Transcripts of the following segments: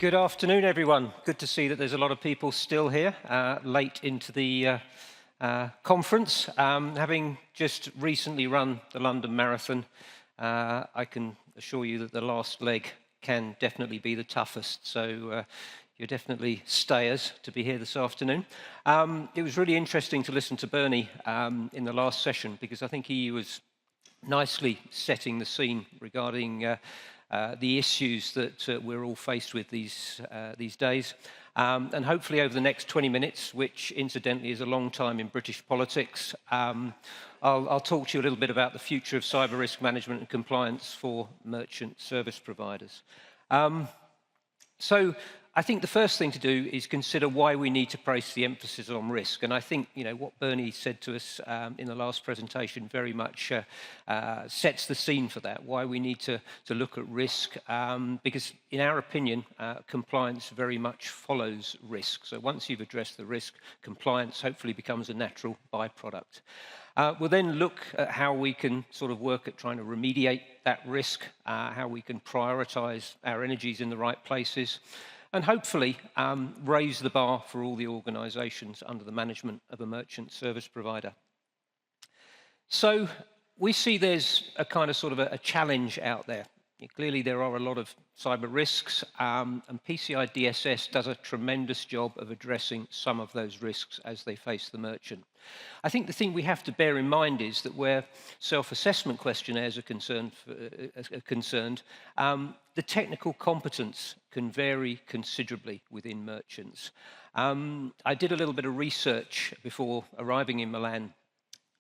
Good afternoon, everyone. Good to see that there's a lot of people still here, late into the conference. Having just recently run the London Marathon, I can assure you that the last leg can definitely be the toughest. So you're definitely stayers to be here this afternoon. It was really interesting to listen to Bernie in the last session, because I think he was nicely setting the scene regarding the issues that we're all faced with these days. And hopefully over the next 20 minutes, which incidentally is a long time in British politics, I'll talk to you a little bit about the future of cyber risk management and compliance for merchant service providers. So I think the first thing to do is consider why we need to place the emphasis on risk. And I think, what Bernie said to us in the last presentation very much sets the scene for that, why we need to look at risk, because in our opinion, compliance very much follows risk. So once you've addressed the risk, compliance hopefully becomes a natural byproduct. We'll then look at how we can sort of work at trying to remediate that risk, how we can prioritize our energies in the right places, and hopefully raise the bar for all the organizations under the management of a merchant service provider. So we see there's a kind of sort of a challenge out there. Clearly there are a lot of cyber risks, and PCI DSS does a tremendous job of addressing some of those risks as they face the merchant. I think the thing we have to bear in mind is that where self-assessment questionnaires are concerned, the technical competence can vary considerably within merchants. I did a little bit of research before arriving in Milan,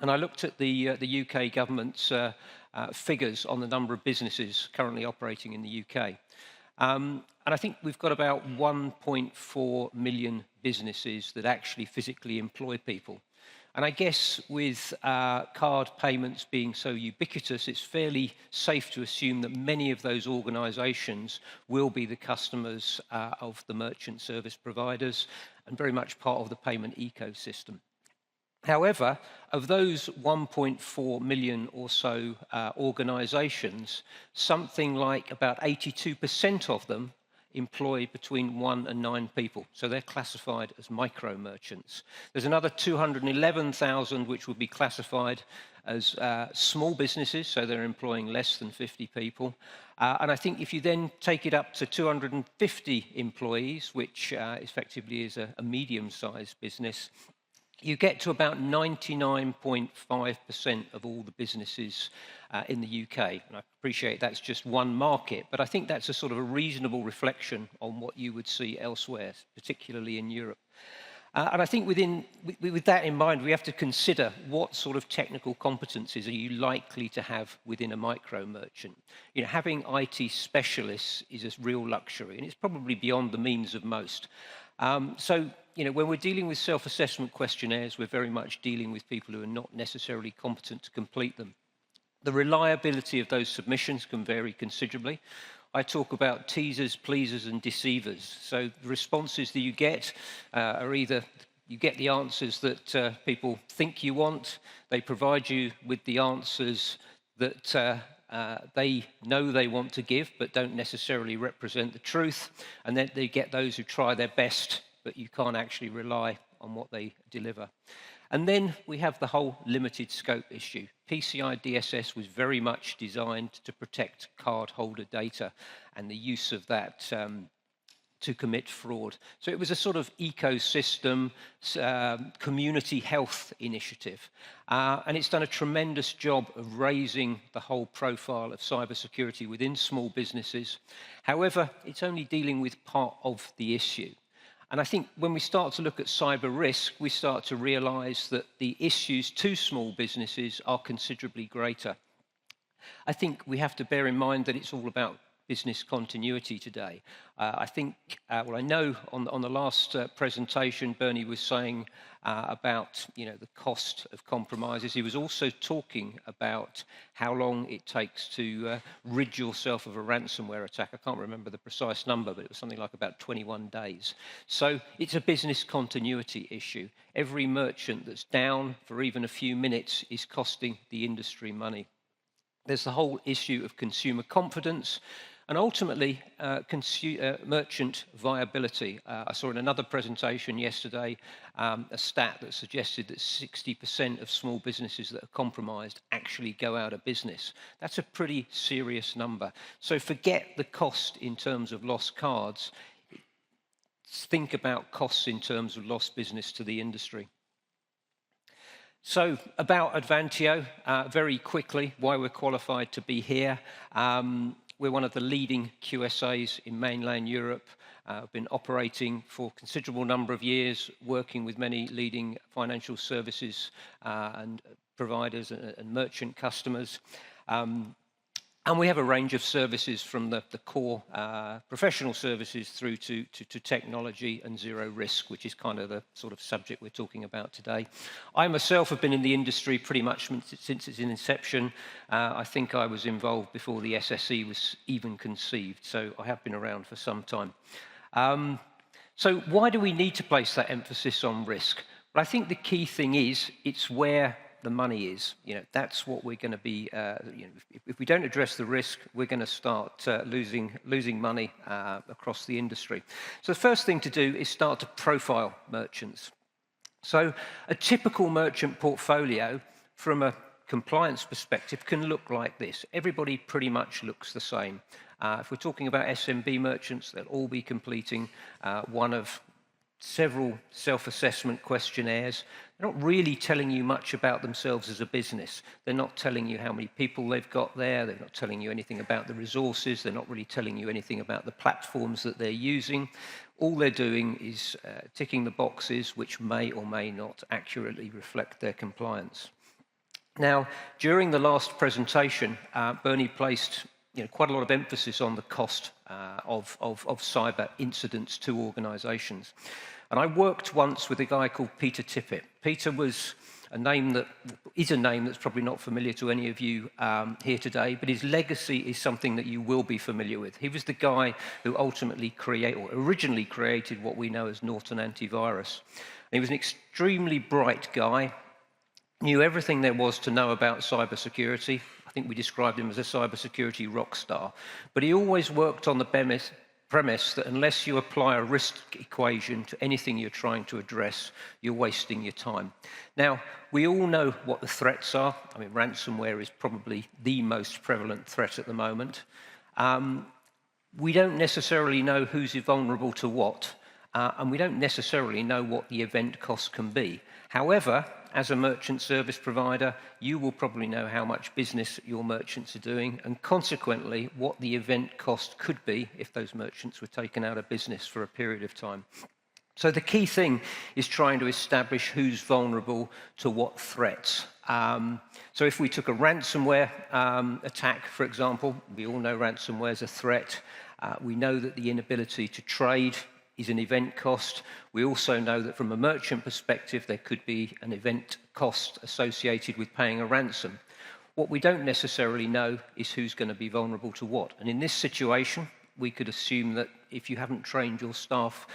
and I looked at the UK government's figures on the number of businesses currently operating in the UK. And I think we've got about 1.4 million businesses that actually physically employ people. And I guess with card payments being so ubiquitous, it's fairly safe to assume that many of those organizations will be the customers of the merchant service providers and very much part of the payment ecosystem. However, of those 1.4 million or so organizations, something like about 82% of them employ between 1 and 9 people. So they're classified as micro merchants. There's another 211,000 which would be classified as small businesses, so they're employing less than 50 people. And I think if you then take it up to 250 employees, which effectively is a medium-sized business, you get to about 99.5% of all the businesses in the UK. And I appreciate that's just one market, but I think that's a sort of a reasonable reflection on what you would see elsewhere, particularly in Europe. And I think with that in mind, we have to consider what sort of technical competencies are you likely to have within a micro merchant. Having IT specialists is a real luxury, and it's probably beyond the means of most. So when we're dealing with self-assessment questionnaires, we're very much dealing with people who are not necessarily competent to complete them. The reliability of those submissions can vary considerably. I talk about teasers, pleasers, and deceivers. So the responses that you get are either you get the answers that people think you want, they provide you with the answers that they know they want to give, but don't necessarily represent the truth, and then they get those who try their best, but you can't actually rely on what they deliver. And then we have the whole limited scope issue. PCI DSS was very much designed to protect cardholder data and the use of that to commit fraud. So it was a sort of ecosystem, community health initiative. And it's done a tremendous job of raising the whole profile of cybersecurity within small businesses. However, it's only dealing with part of the issue. And I think when we start to look at cyber risk, we start to realize that the issues to small businesses are considerably greater. I think we have to bear in mind that it's all about business continuity today. I know on the last presentation, Bernie was saying about the cost of compromises. He was also talking about how long it takes to rid yourself of a ransomware attack. I can't remember the precise number, but it was something like about 21 days. So it's a business continuity issue. Every merchant that's down for even a few minutes is costing the industry money. There's the whole issue of consumer confidence. And ultimately, merchant viability. I saw in another presentation yesterday a stat that suggested that 60% of small businesses that are compromised actually go out of business. That's a pretty serious number. So forget the cost in terms of lost cards. Think about costs in terms of lost business to the industry. So about Advantio, very quickly, why we're qualified to be here. We're one of the leading QSAs in mainland Europe. We've been operating for a considerable number of years, working with many leading financial services and providers and merchant customers. And we have a range of services from the core professional services through to technology and zero risk, which is kind of the sort of subject we're talking about today. I myself have been in the industry pretty much since its inception. I think I was involved before the SSE was even conceived, so I have been around for some time. So why do we need to place that emphasis on risk? Well, I think the key thing is it's where the money is. That's what we're going to be. If we don't address the risk, we're going to start losing money across the industry. So the first thing to do is start to profile merchants. So a typical merchant portfolio, from a compliance perspective, can look like this. Everybody pretty much looks the same. If we're talking about SMB merchants, they'll all be completing one of several self-assessment questionnaires. They're not really telling you much about themselves as a business. They're not telling you how many people they've got there. They're not telling you anything about the resources. They're not really telling you anything about the platforms that they're using. All they're doing is ticking the boxes, which may or may not accurately reflect their compliance. Now, during the last presentation, Bernie placed quite a lot of emphasis on the cost of cyber incidents to organisations. And I worked once with a guy called Peter Tippett. Peter was a name that's probably not familiar to any of you here today, but his legacy is something that you will be familiar with. He was the guy who originally created what we know as Norton Antivirus. And he was an extremely bright guy, knew everything there was to know about cybersecurity. I think we described him as a cybersecurity rock star. But he always worked on the premise that unless you apply a risk equation to anything you're trying to address, you're wasting your time. Now, we all know what the threats are. I mean, ransomware is probably the most prevalent threat at the moment. We don't necessarily know who's vulnerable to what, and we don't necessarily know what the event cost can be. However, as a merchant service provider, you will probably know how much business your merchants are doing, and consequently, what the event cost could be if those merchants were taken out of business for a period of time. So the key thing is trying to establish who's vulnerable to what threats. So if we took a ransomware attack, for example, we all know ransomware is a threat. We know that the inability to trade is an event cost. We also know that from a merchant perspective, there could be an event cost associated with paying a ransom. What we don't necessarily know is who's going to be vulnerable to what. And in this situation, we could assume that if you haven't trained your staff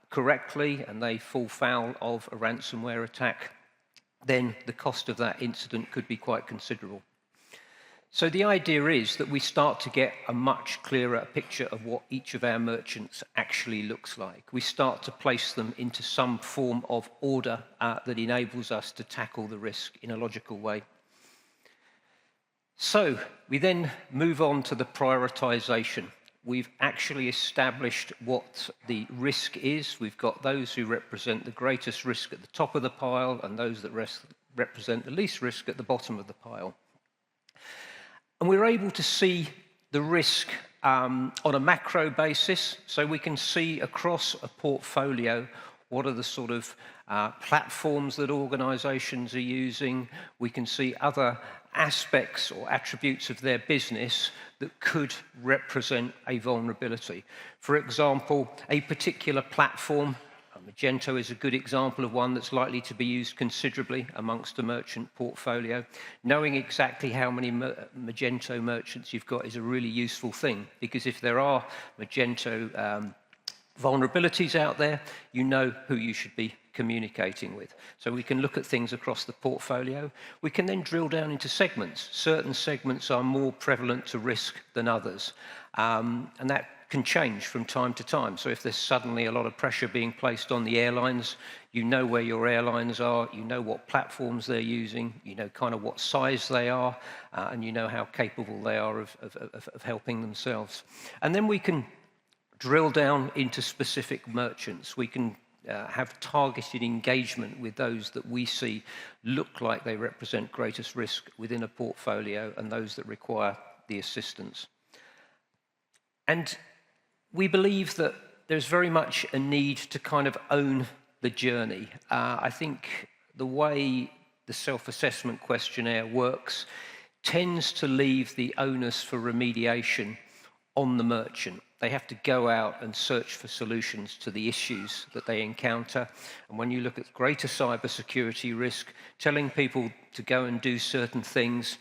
correctly and they fall foul of a ransomware attack, then the cost of that incident could be quite considerable. So the idea is that we start to get a much clearer picture of what each of our merchants actually looks like. We start to place them into some form of order that enables us to tackle the risk in a logical way. So we then move on to the prioritization. We've actually established what the risk is. We've got those who represent the greatest risk at the top of the pile and those that represent the least risk at the bottom of the pile. And we're able to see the risk on a macro basis, so we can see across a portfolio what are the sort of platforms that organisations are using. We can see other aspects or attributes of their business that could represent a vulnerability. For example, a particular platform, Magento is a good example of one that's likely to be used considerably amongst a merchant portfolio. Knowing exactly how many Magento merchants you've got is a really useful thing, because if there are Magento vulnerabilities out there, you know who you should be communicating with. So we can look at things across the portfolio. We can then drill down into segments. Certain segments are more prevalent to risk than others. And that can change from time to time. So if there's suddenly a lot of pressure being placed on the airlines, you know where your airlines are, you know what platforms they're using, you know kind of what size they are, and you know how capable they are of helping themselves. And then we can drill down into specific merchants. We can have targeted engagement with those that we see look like they represent greatest risk within a portfolio and those that require the assistance. And we believe that there's very much a need to kind of own the journey. I think the way the self-assessment questionnaire works tends to leave the onus for remediation on the merchant. They have to go out and search for solutions to the issues that they encounter. And when you look at greater cybersecurity risk, telling people to go and do certain things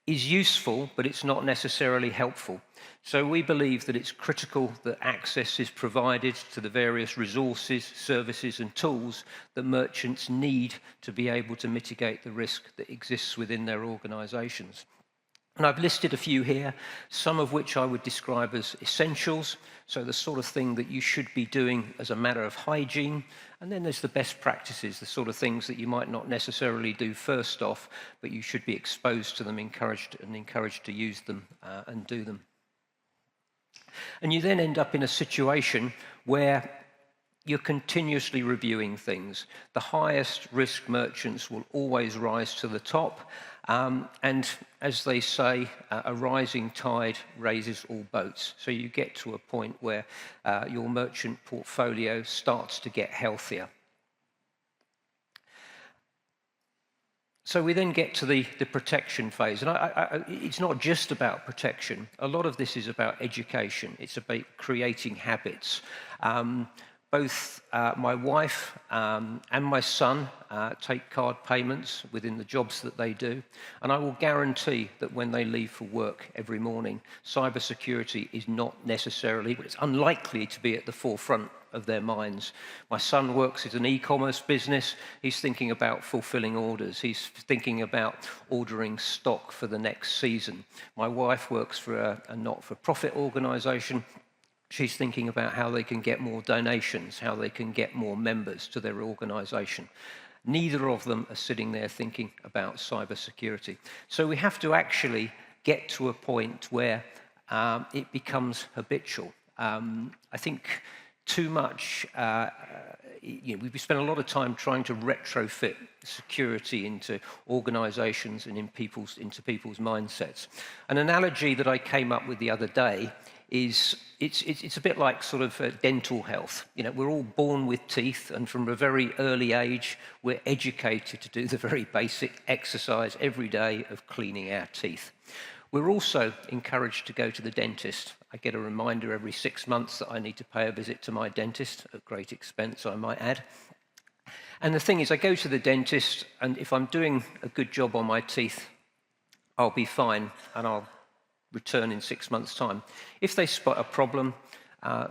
is useful, but it's not necessarily helpful. So we believe that it's critical that access is provided to the various resources, services and tools that merchants need to be able to mitigate the risk that exists within their organisations. And I've listed a few here, some of which I would describe as essentials, so the sort of thing that you should be doing as a matter of hygiene. And then there's the best practices, the sort of things that you might not necessarily do first off, but you should be exposed to them, encouraged to use them and do them. And you then end up in a situation where you're continuously reviewing things. The highest risk merchants will always rise to the top. And as they say, a rising tide raises all boats. So you get to a point where your merchant portfolio starts to get healthier. So we then get to the protection phase. And it's not just about protection. A lot of this is about education. It's about creating habits. Both my wife and my son take card payments within the jobs that they do, and I will guarantee that when they leave for work every morning, cybersecurity is not necessarily, but it's unlikely to be at the forefront of their minds. My son works at an e-commerce business. He's thinking about fulfilling orders. He's thinking about ordering stock for the next season. My wife works for a not-for-profit organisation. She's thinking about how they can get more donations, how they can get more members to their organisation. Neither of them are sitting there thinking about cybersecurity. So we have to actually get to a point where it becomes habitual. I think too much, we spend a lot of time trying to retrofit security into organisations and into people's mindsets. An analogy that I came up with the other day is it's a bit like sort of dental health. You know, we're all born with teeth, and from a very early age, we're educated to do the very basic exercise every day of cleaning our teeth. We're also encouraged to go to the dentist. I get a reminder every 6 months that I need to pay a visit to my dentist, at great expense, I might add. And the thing is, I go to the dentist, and if I'm doing a good job on my teeth, I'll be fine, and I'll return in 6 months' time. If they spot a problem,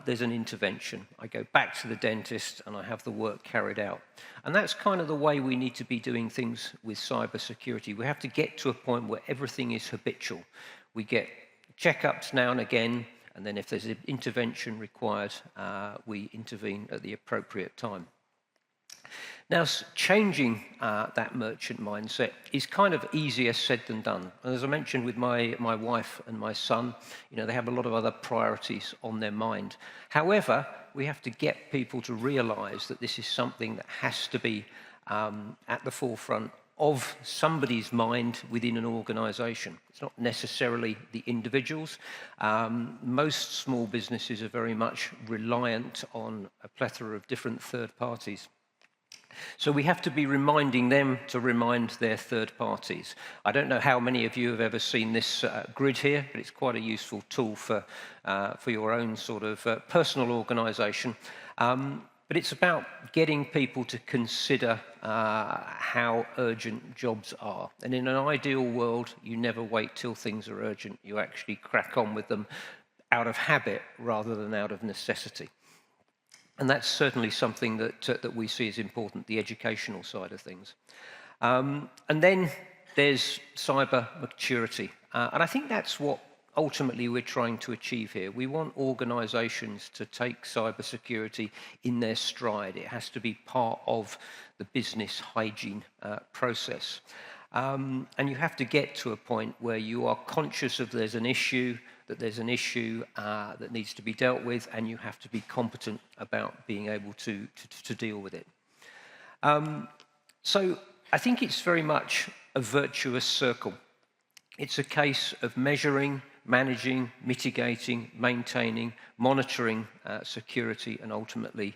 there's an intervention. I go back to the dentist and I have the work carried out. And that's kind of the way we need to be doing things with cybersecurity. We have to get to a point where everything is habitual. We get checkups now and again, and then if there's an intervention required, we intervene at the appropriate time. Now, changing that merchant mindset is kind of easier said than done. And as I mentioned with my wife and my son, you know, they have a lot of other priorities on their mind. However, we have to get people to realize that this is something that has to be at the forefront of somebody's mind within an organization. It's not necessarily the individuals. Most small businesses are very much reliant on a plethora of different third parties. So we have to be reminding them to remind their third parties. I don't know how many of you have ever seen this grid here, but it's quite a useful tool for your own sort of personal organisation. But it's about getting people to consider how urgent jobs are. And in an ideal world, you never wait till things are urgent. You actually crack on with them out of habit rather than out of necessity. And that's certainly something that we see as important, the educational side of things. And then there's cyber maturity. And I think that's what ultimately we're trying to achieve here. We want organizations to take cybersecurity in their stride. It has to be part of the business hygiene process. And you have to get to a point where you are conscious of there's an issue, that needs to be dealt with, and you have to be competent about being able to deal with it. So I think it's very much a virtuous circle. It's a case of measuring, managing, mitigating, maintaining, monitoring security, and ultimately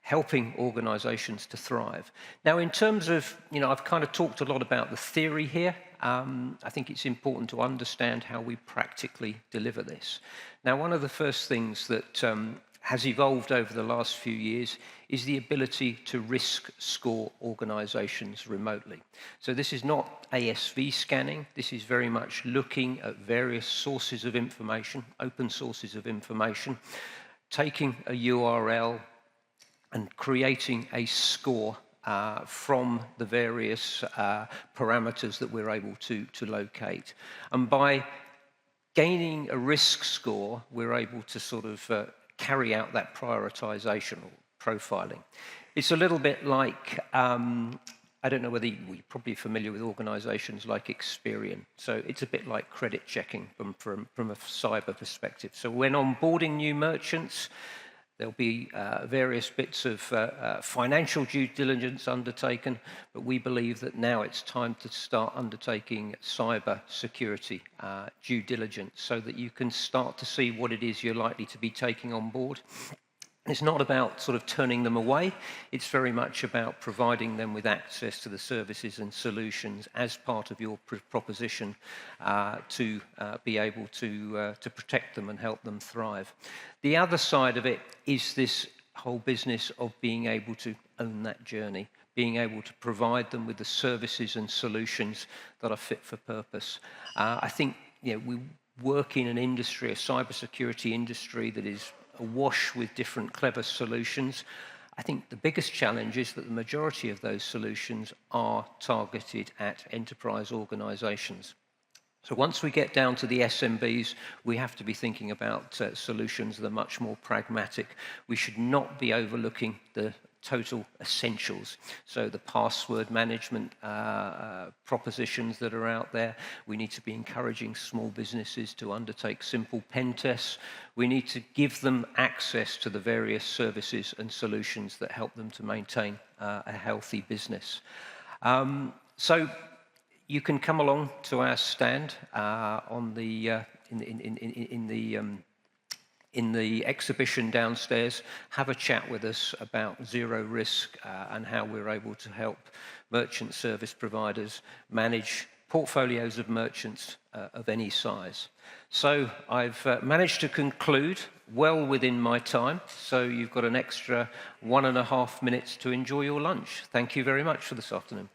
helping organizations to thrive. Now, in terms of, I've kind of talked a lot about the theory here. I think it's important to understand how we practically deliver this. Now, one of the first things that has evolved over the last few years is the ability to risk score organizations remotely. So this is not ASV scanning. This is very much looking at various sources of information, open sources of information, taking a URL and creating a score from the various parameters that we're able to locate. And by gaining a risk score, we're able to sort of carry out that prioritization or profiling. It's a little bit like, I don't know whether you're probably familiar with organizations like Experian. So it's a bit like credit checking from a cyber perspective. So when onboarding new merchants, there'll be various bits of financial due diligence undertaken, but we believe that now it's time to start undertaking cyber security due diligence so that you can start to see what it is you're likely to be taking on board. It's not about sort of turning them away. It's very much about providing them with access to the services and solutions as part of your proposition to be able to protect them and help them thrive. The other side of it is this whole business of being able to own that journey, being able to provide them with the services and solutions that are fit for purpose. I think we work in an industry, a cybersecurity industry, that is awash with different clever solutions. I think the biggest challenge is that the majority of those solutions are targeted at enterprise organizations. So once we get down to the SMBs, we have to be thinking about solutions that are much more pragmatic. We should not be overlooking the total essentials. So the password management propositions that are out there. We need to be encouraging small businesses to undertake simple pen tests. We need to give them access to the various services and solutions that help them to maintain a healthy business. So you can come along to our stand on the in the exhibition downstairs, have a chat with us about zero risk and how we're able to help merchant service providers manage portfolios of merchants of any size. So I've managed to conclude well within my time, so you've got an extra 1.5 minutes to enjoy your lunch. Thank you very much for this afternoon.